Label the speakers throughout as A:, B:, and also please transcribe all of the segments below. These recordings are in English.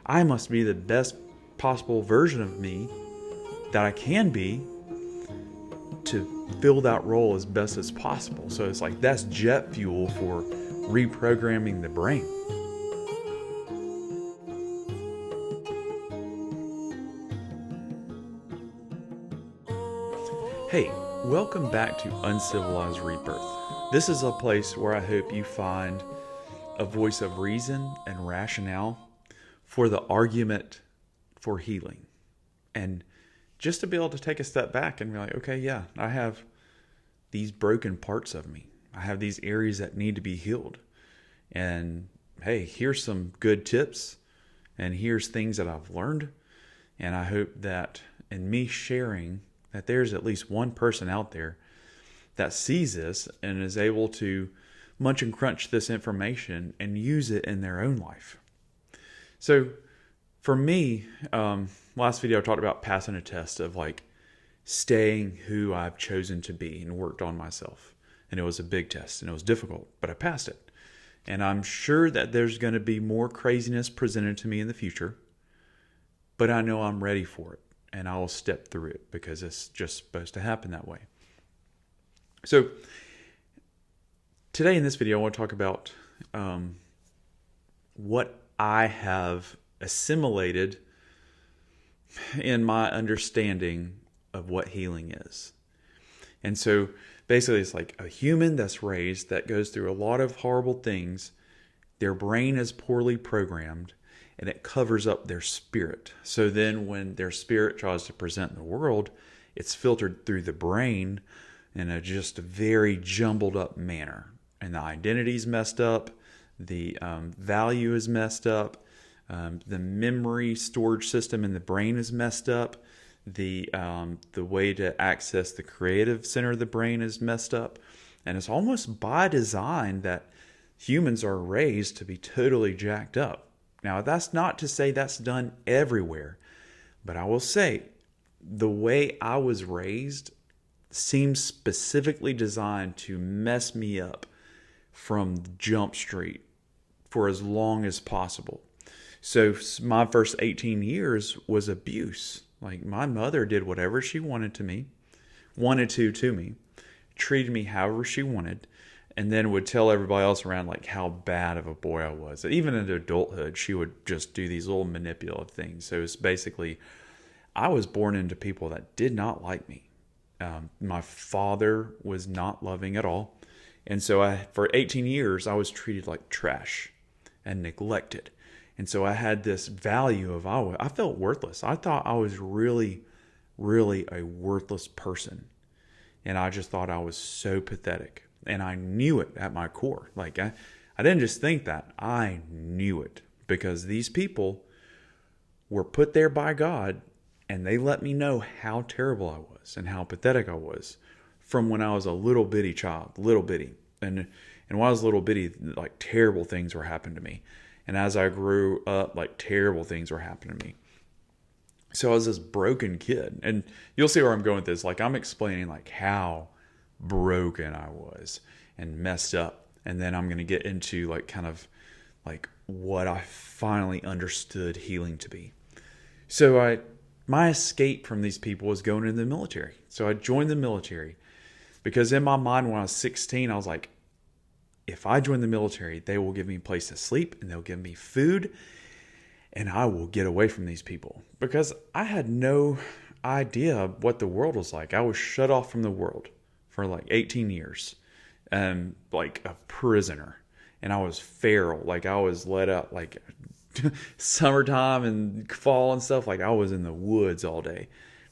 A: I must be the best possible version of me that I can be to fill that role as best as possible. So it's like that's jet fuel for reprogramming the brain. Hey, welcome back to Uncivilized Rebirth. This is a place where I hope you find a voice of reason and rationale for the argument for healing. And just to be able to take a step back and be like, okay, yeah, I have these broken parts of me. I have these areas that need to be healed. And hey, here's some good tips. And here's things that I've learned. And I hope that in me sharing that there's at least one person out there that sees this and is able to munch and crunch this information and use it in their own life. So for me, last video I talked about passing a test of like staying who I've chosen to be and worked on myself. And it was a big test and it was difficult, but I passed it. And I'm sure that there's going to be more craziness presented to me in the future, but I know I'm ready for it. And I will step through it because it's just supposed to happen that way. So today in this video, I want to talk about what I have assimilated in my understanding of what healing is. And so basically it's like a human that's raised that goes through a lot of horrible things. Their brain is poorly programmed. And it covers up their spirit. So then when their spirit tries to present in the world, it's filtered through the brain in a just very jumbled up manner. And the identity's messed up. The value is messed up. The memory storage system in the brain is messed up. The way to access the creative center of the brain is messed up. And it's almost by design that humans are raised to be totally jacked up. Now, that's not to say that's done everywhere, but I will say the way I was raised seems specifically designed to mess me up from Jump Street for as long as possible. So my first 18 years was abuse. Like my mother did whatever she wanted to me, treated me however she wanted, and then would tell everybody else around like how bad of a boy I was. Even into adulthood, she would just do these little manipulative things. So it's basically, I was born into people that did not like me. My father was not loving at all. And so for 18 years, I was treated like trash and neglected. And so I had this value of, I felt worthless. I thought I was really, really a worthless person. And I just thought I was so pathetic. And I knew it at my core. Like I didn't just think that. I knew it because these people were put there by God and they let me know how terrible I was and how pathetic I was from when I was a little bitty child, little bitty. And when I was little bitty, like terrible things were happening to me. And as I grew up, like terrible things were happening to me. So I was this broken kid. And you'll see where I'm going with this. Like I'm explaining like how broken I was and messed up, and then I'm going to get into like kind of like what I finally understood healing to be. So my escape from these people was going into the military. So I joined the military because in my mind when I was 16 I was like, if I join the military they will give me a place to sleep and they'll give me food and I will get away from these people, because I had no idea what the world was like. I was shut off from the world for like 18 years, like a prisoner. And I was feral. Like I was let out like summertime and fall and stuff. Like I was in the woods all day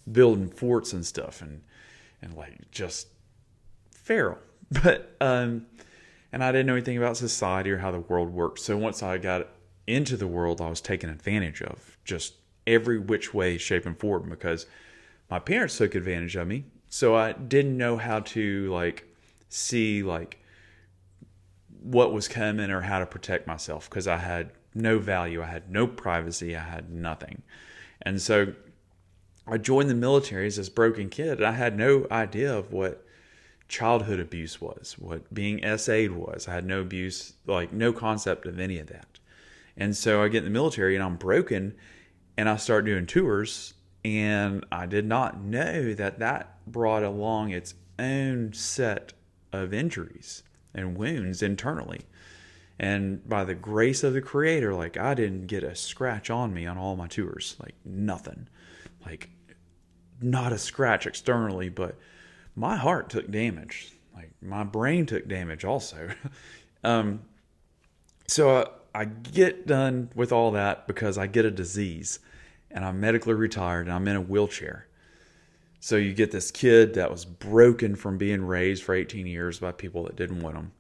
A: building forts and stuff and like just feral. But, and I didn't know anything about society or how the world worked. So once I got into the world, I was taken advantage of just every which way, shape, and form because my parents took advantage of me. So I didn't know how to like see like what was coming or how to protect myself because I had no value. I had no privacy. I had nothing. And so I joined the military as this broken kid. I had no idea of what childhood abuse was, what being SA'd was. I had no abuse, like no concept of any of that. And so I get in the military and I'm broken, and I start doing tours, and I did not know that that brought along its own set of injuries and wounds internally. And by the grace of the Creator, like, I didn't get a scratch on me on all my tours, like nothing, like not a scratch externally, but my heart took damage, like my brain took damage also. So I get done with all that because I get a disease, and I'm medically retired, and I'm in a wheelchair. So you get this kid that was broken from being raised for 18 years by people that didn't want him.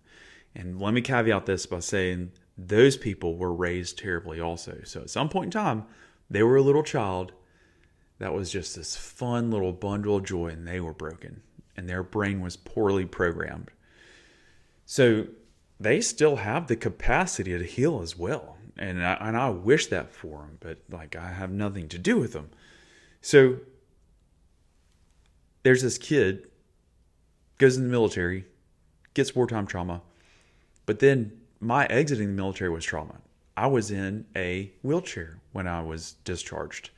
A: And let me caveat this by saying those people were raised terribly also. So at some point in time, they were a little child that was just this fun little bundle of joy, and they were broken, and their brain was poorly programmed. So they still have the capacity to heal as well. And I wish that for them, but like, I have nothing to do with them. So there's this kid, goes in the military, gets wartime trauma, but then my exiting the military was trauma. I was in a wheelchair when I was discharged.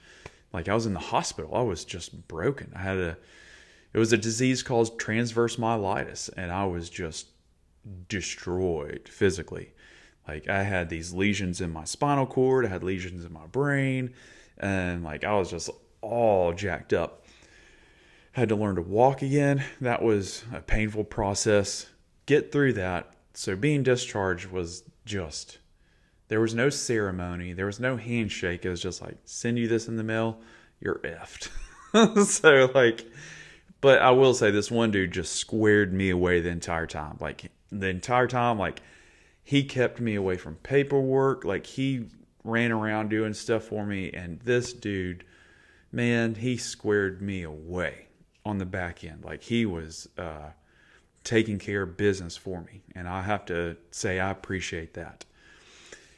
A: Like, I was in the hospital. I was just broken. It was a disease called transverse myelitis, and I was just destroyed physically. Like, I had these lesions in my spinal cord, I had lesions in my brain, and like, I was just all jacked up. Had to learn to walk again. That was a painful process. Get through that. So being discharged was just, there was no ceremony, there was no handshake. It was just like, send you this in the mail, you're effed. So like, but I will say, this one dude just squared me away the entire time. Like, the entire time, like, he kept me away from paperwork. Like, he ran around doing stuff for me. And this dude, man, he squared me away on the back end. Like, he was taking care of business for me. And I have to say, I appreciate that.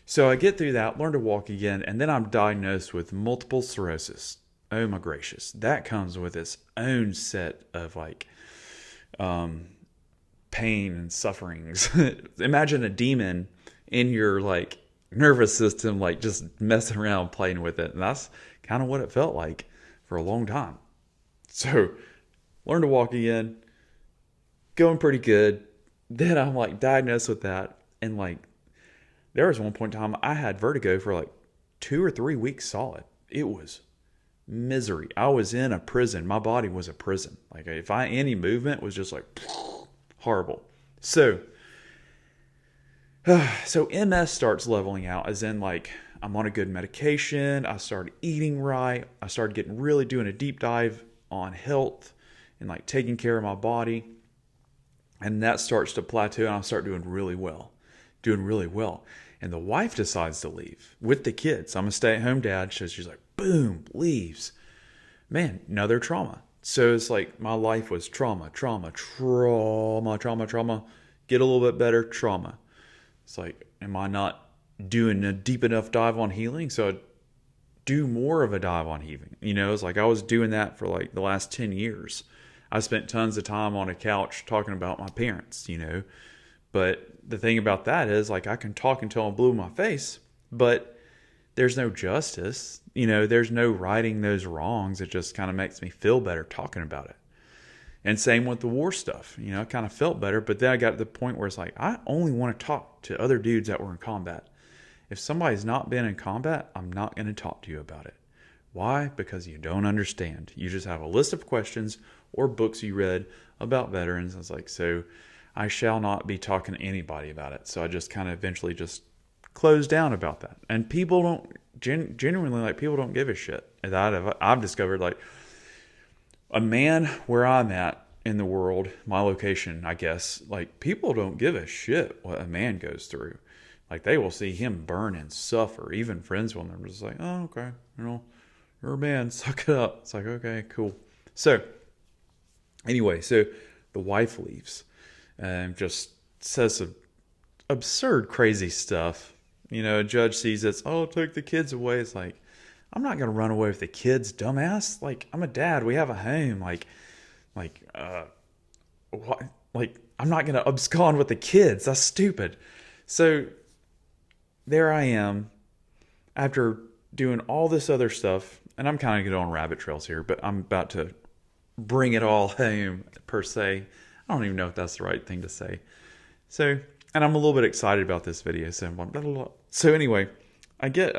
A: So I get through that, learn to walk again, and then I'm diagnosed with multiple sclerosis. Oh my gracious. That comes with its own set of like pain and sufferings. Imagine a demon in your like nervous system, like just messing around playing with it. And that's kind of what it felt like for a long time. So learn to walk again, going pretty good. Then I'm like diagnosed with that. And like, there was one point in time I had vertigo for like 2 or 3 weeks solid. It was misery. I was in a prison. My body was a prison. Like, if any movement was just like horrible. So MS starts leveling out, as in like, I'm on a good medication. I started eating right. I started doing a deep dive on health and like taking care of my body. And that starts to plateau, and I start doing really well. And the wife decides to leave with the kids. I'm a stay-at-home dad. So she's like, boom, leaves. Man, another trauma. So it's like, my life was trauma. Get a little bit better, trauma. It's like, am I not doing a deep enough dive on healing? So I'd do more of a dive on healing. You know, it's like I was doing that for like the last 10 years. I spent tons of time on a couch talking about my parents, you know. But the thing about that is, like, I can talk until I'm blue in my face, but there's no justice. You know, there's no righting those wrongs. It just kind of makes me feel better talking about it. And same with the war stuff. You know, I kind of felt better, but then I got to the point where it's like, I only want to talk to other dudes that were in combat. If somebody's not been in combat, I'm not going to talk to you about it. Why? Because you don't understand. You just have a list of questions or books you read about veterans. I was like, so I shall not be talking to anybody about it. So I just kind of eventually just closed down about that. And people don't, genuinely, like, people don't give a shit. And I've discovered, like, a man where I'm at in the world, my location, I guess, like, people don't give a shit what a man goes through. Like, they will see him burn and suffer. Even friends will, they're just like, oh, okay, you know, you're a man, suck it up. It's like, okay, cool. So anyway, so the wife leaves and just says some absurd, crazy stuff. You know, a judge sees this, oh, take the kids away. It's like, I'm not going to run away with the kids, dumbass. Like, I'm a dad. We have a home. What? Like, I'm not going to abscond with the kids. That's stupid. So there I am, after doing all this other stuff, and I'm kind of going on rabbit trails here, but I'm about to bring it all home per se. I don't even know if that's the right thing to say. So, and I'm a little bit excited about this video. So, blah, blah, blah. So anyway, I get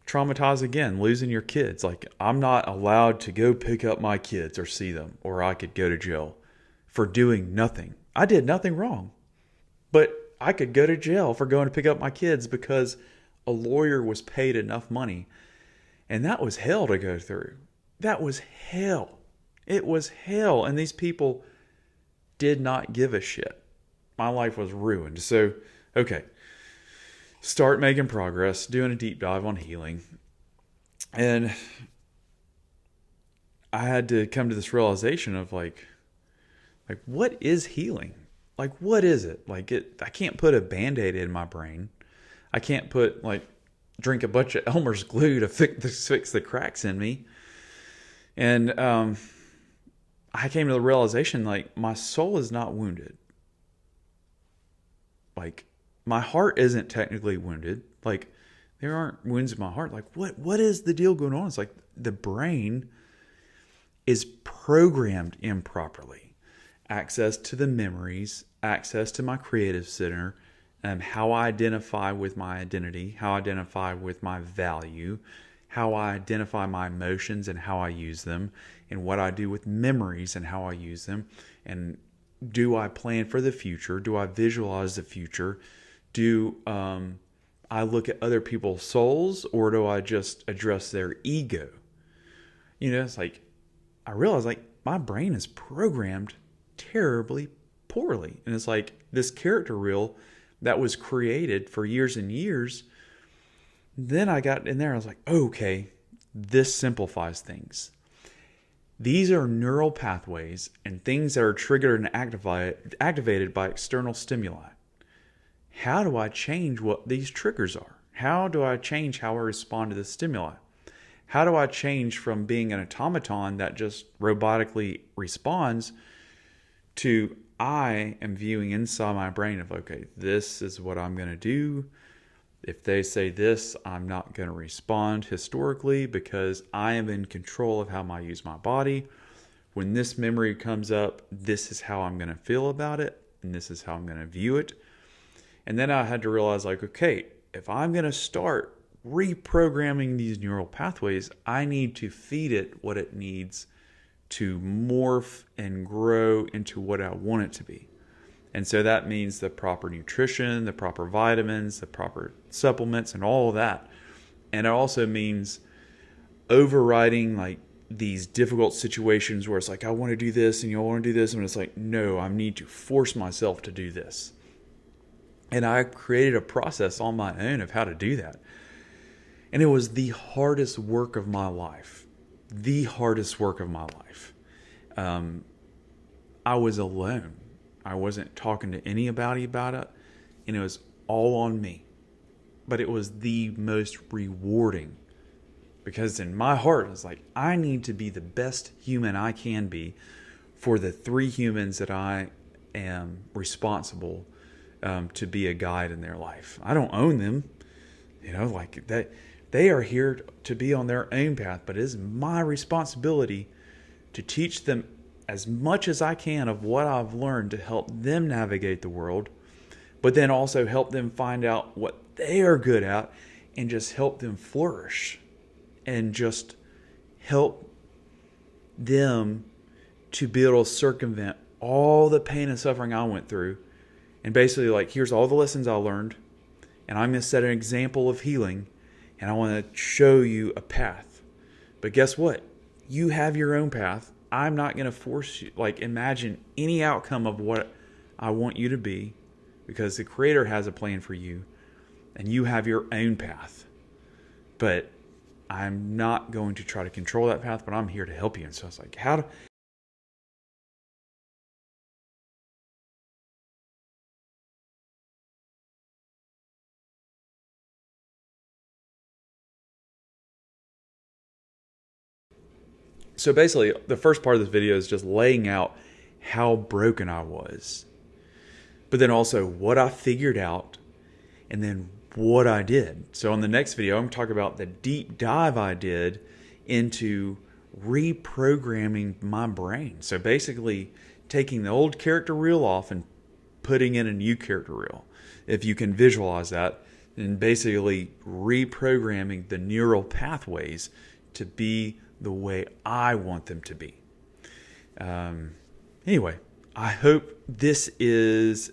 A: traumatized again, losing your kids. Like, I'm not allowed to go pick up my kids or see them, or I could go to jail for doing nothing. I did nothing wrong, but I could go to jail for going to pick up my kids because a lawyer was paid enough money. And that was hell to go through. That was hell. It was hell. And these people did not give a shit. My life was ruined. So, okay. Start making progress, doing a deep dive on healing. And I had to come to this realization of like what is healing? Like, what is it? Like, I can't put a Band-Aid in my brain. I can't drink a bunch of Elmer's glue to fix the cracks in me. And I came to the realization, like, my soul is not wounded. Like, my heart isn't technically wounded. Like, there aren't wounds in my heart. Like, what is the deal going on? It's like the brain is programmed improperly. Access to the memories, access to my creative center, how I identify with my identity, how I identify with my value, how I identify my emotions and how I use them, and what I do with memories and how I use them. And do I plan for the future? Do I visualize the future? Do I look at other people's souls, or do I just address their ego? It's like, I realize like my brain is programmed terribly poorly. And it's like this character reel that was created for years and years. Then I got in there, I was like, okay, this simplifies things. These are neural pathways and things that are triggered and activated by external stimuli. How do I change what these triggers are? How do I change how I respond to the stimuli? How do I change from being an automaton that just robotically responds to I am viewing inside my brain of, okay, this is what I'm going to do. If they say this, I'm not going to respond historically because I am in control of how I use my body. When this memory comes up, this is how I'm going to feel about it, and this is how I'm going to view it. And then I had to realize, like, okay, if I'm going to start reprogramming these neural pathways, I need to feed it what it needs to morph and grow into what I want it to be. And so that means the proper nutrition, the proper vitamins, the proper supplements, and all of that. And it also means overriding like these difficult situations where it's like, I want to do this and you want to do this. And it's like, no, I need to force myself to do this. And I created a process on my own of how to do that. And it was the hardest work of my life. The hardest work of my life. I was alone. I wasn't talking to anybody about it. And it was all on me. But it was the most rewarding. Because in my heart, it's like, I need to be the best human I can be for the 3 humans that I am responsible to be a guide in their life. I don't own them. Like that. They are here to be on their own path, but it is my responsibility to teach them as much as I can of what I've learned to help them navigate the world, but then also help them find out what they are good at and just help them flourish and just help them to be able to circumvent all the pain and suffering I went through. And basically, like, here's all the lessons I learned, and I'm going to set an example of healing. And I want to show you a path. But guess what? You have your own path. I'm not going to force you. Like, imagine any outcome of what I want you to be, because the Creator has a plan for you. And you have your own path. But I'm not going to try to control that path, but I'm here to help you. And so it's like, So basically, the first part of this video is just laying out how broken I was, but then also what I figured out, and then what I did. So on the next video, I'm talking about the deep dive I did into reprogramming my brain. So basically taking the old character reel off and putting in a new character reel. If you can visualize that, and basically reprogramming the neural pathways to be the way I want them to be. Anyway, I hope this is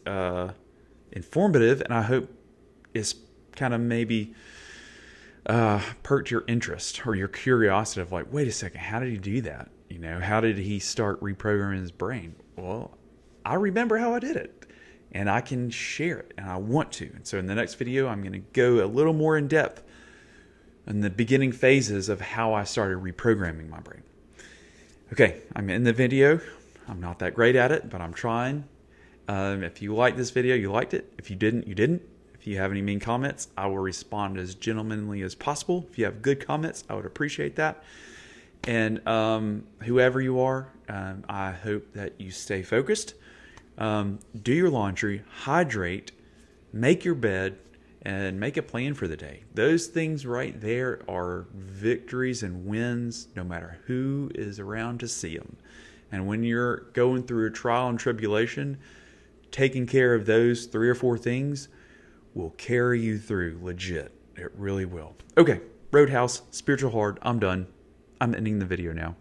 A: informative, and I hope it's kind of maybe perked your interest or your curiosity of like, wait a second, how did he do that? You know, how did he start reprogramming his brain? Well, I remember how I did it, and I can share it, and I want to. And so in the next video, I'm going to go a little more in depth in the beginning phases of how I started reprogramming my brain. Okay, I'm in the video. I'm not that great at it, but I'm trying. If you liked this video, you liked it. If you didn't, you didn't. If you have any mean comments, I will respond as gentlemanly as possible. If you have good comments, I would appreciate that. And whoever you are, I hope that you stay focused. Do your laundry, hydrate, make your bed, and make a plan for the day. Those things right there are victories and wins, no matter who is around to see them. And when you're going through a trial and tribulation, taking care of those 3 or 4 things will carry you through, legit. It really will. Okay, Roadhouse, Spiritual Hard, I'm done. I'm ending the video now.